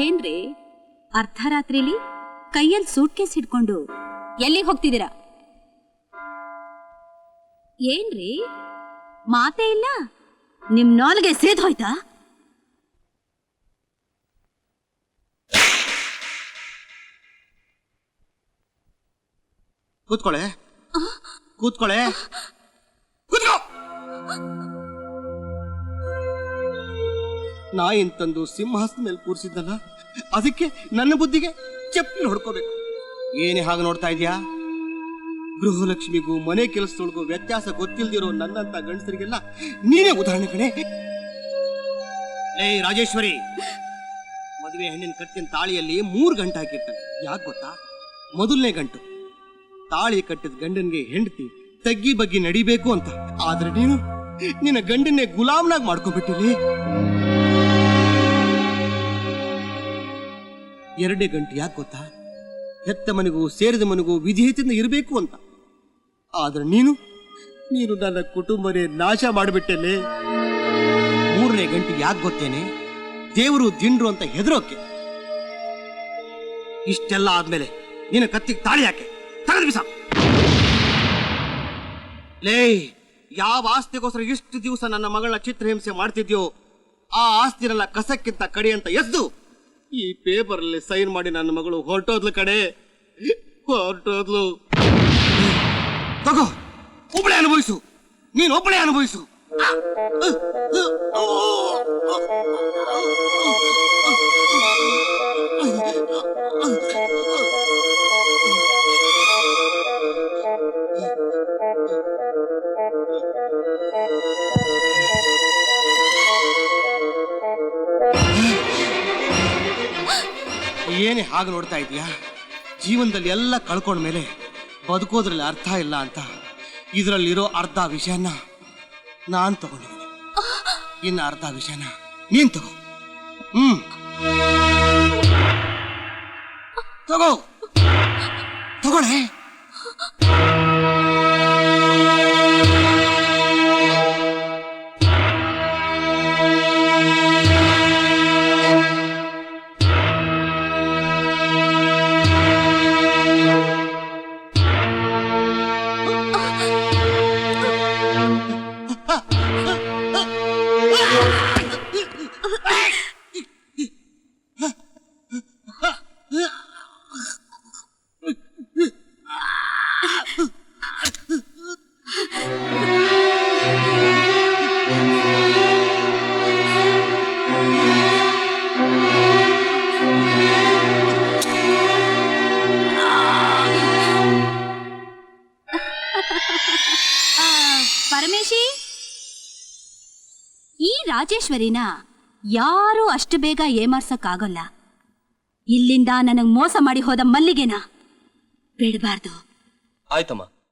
ಏನ್ರಿ ಅರ್ಧರಾತ್ರಿಲಿ ಕೈಯಲ್ಲಿ suit case ಹಿಡ್ಕೊಂಡು ಎಲ್ಲಿಗೆ ಹೋಗ್ತಿದ್ದೀರಾ? ಏನ್ರಿ ಮಾತೇ ಇಲ್ಲ? ನಿಮ್ ನಾಲ್ಗೆ ಸೇದ್ ಹೋಯ್ತಾ? ಕೂತ್ಕೊಳ್ಳೆ ಕೂತ್ಕೊಳ್ಳೆ ಕೂತ್ಕೋ. ನಾಯಿನ್ ತಂದು ಸಿಂಹಾಸನ ಮೇಲೆ ಕೂರಿಸಿದ್ದಲ್ಲ, ಅದಕ್ಕೆ ನನ್ನ ಬುದ್ಧಿಗೆ ಚಪ್ಪಲಿ ಹೊಡ್ಕೋಬೇಕು. ಏನೇ ಹಾಗೆ ನೋಡ್ತಾ ಇದೀಯಾ? ಗೃಹಲಕ್ಷ್ಮಿಗೂ ಮನೆ ಕೆಲಸದೊಳಗೂ ವ್ಯತ್ಯಾಸ ಗೊತ್ತಿಲ್ದಿರೋ ನನ್ನಂತ ಗಂಡಸರಿಗೆಲ್ಲ ನೀನೇ ಉದಾಹರಣೆ ಕಣೆ. ಏಯ್ ರಾಜೇಶ್ವರಿ, ಮದುವೆ ಹೆಣ್ಣಿನ ಕಟ್ಟಿನ ತಾಳಿಯಲ್ಲಿ 3 ಗಂಟೆ ಹಾಕಿರ್ತಾನೆ. ಯಾಕೆ ಗೊತ್ತಾ? ಮೊದಲನೇ ಗಂಟು ತಾಳಿ ಕಟ್ಟಿದ ಗಂಡನ್ಗೆ ಹೆಂಡತಿ ತಗ್ಗಿ ಬಗ್ಗಿ ನಡಿಬೇಕು ಅಂತ. ಆದ್ರೆ ನೀನು ನಿನ್ನ ಗಂಡನ್ನೇ ಗುಲಾಮ್ನಾಗ್ ಮಾಡ್ಕೊಬಿಟ್ಟಿಲಿ. 2ನೇ ಗಂಟು ಯಾಕೆ ಗೊತ್ತಾ? ಹೆತ್ತ ಮನೆಗೂ ಸೇರಿದ ಮನೆಗೂ ವಿಧೇಯತೆಯಿಂದ ಇರಬೇಕು ಅಂತ. ಆದ್ರೆ ನೀನು ನನ್ನ ಕುಟುಂಬನೇ ನಾಶ ಮಾಡಿಬಿಟ್ಟೆಲೆ. 3ನೇ ಗಂಟೆ ಯಾಕೆ ಗೊತ್ತೇನೆ? ದೇವರು ದಿಂಡ್ರು ಅಂತ ಹೆದರೋಕೆ. ಇಷ್ಟೆಲ್ಲ ಆದ್ಮೇಲೆ ನಿನ್ನ ಕತ್ತಿಗೆ ತಾಳಿ ಯಾಕೆ? ತಗದು ಬಿಸ. ಲೇ, ಯಾವ ಆಸ್ತಿಗೋಸ್ಕರ ಇಷ್ಟು ದಿವಸ ನನ್ನ ಮಗಳ ಚಿತ್ರಹಿಂಸೆ ಮಾಡ್ತಿದ್ಯೋ ಆ ಆಸ್ತಿನೆಲ್ಲ ಕಸಕ್ಕಿಂತ ಕಡೆ ಅಂತ ಎದ್ದು ಈ ಪೇಪರ್ ಅಲ್ಲಿ ಸೈನ್ ಮಾಡಿ ನನ್ನ ಮಗಳು ಹೊರಟೋದ್ಲು ಕಡೆ, ಹೊರಟೋದ್ಲು. ತಗೋ, ಒಬ್ಬಳೇ ಅನುಭವಿಸು, ನೀನು ಒಬ್ಬಳೇ ಅನುಭವಿಸು. ಏನೇ ಹಾಗೆ ನೋಡ್ತಾ ಇದೀಯಾ? ಜೀವನದಲ್ಲಿ ಎಲ್ಲ ಕಳ್ಕೊಂಡ್ಮೇಲೆ ಬದುಕೋದ್ರಲ್ಲಿ ಅರ್ಥ ಇಲ್ಲ ಅಂತ ಇದರಲ್ಲಿರೋ ಅರ್ಧ ವಿಷಯನ ನಾನ್ ತಗೊಂಡಿದ್ದೀನಿ. ಇನ್ನು ಅರ್ಧ ವಿಷಯನ ನೀನ್ ತಗೋ. ತಗೋ, ತಗೊಳ್ಳೆ. ಪರಮೇಶಿ, ಈ ರಾಜೇಶ್ವರಿನ ಯಾರೂ ಅಷ್ಟು ಬೇಗ ಏಮಾರ್ಸಕ್ಕಾಗಲ್ಲ. ಇಲ್ಲಿಂದ ನನಗ್ ಮೋಸ ಮಾಡಿ ಹೋದ ಮಲ್ಲಿಗೆನ ಬಿಡಬಾರ್ದು. ಆಯ್ತಮ್ಮ.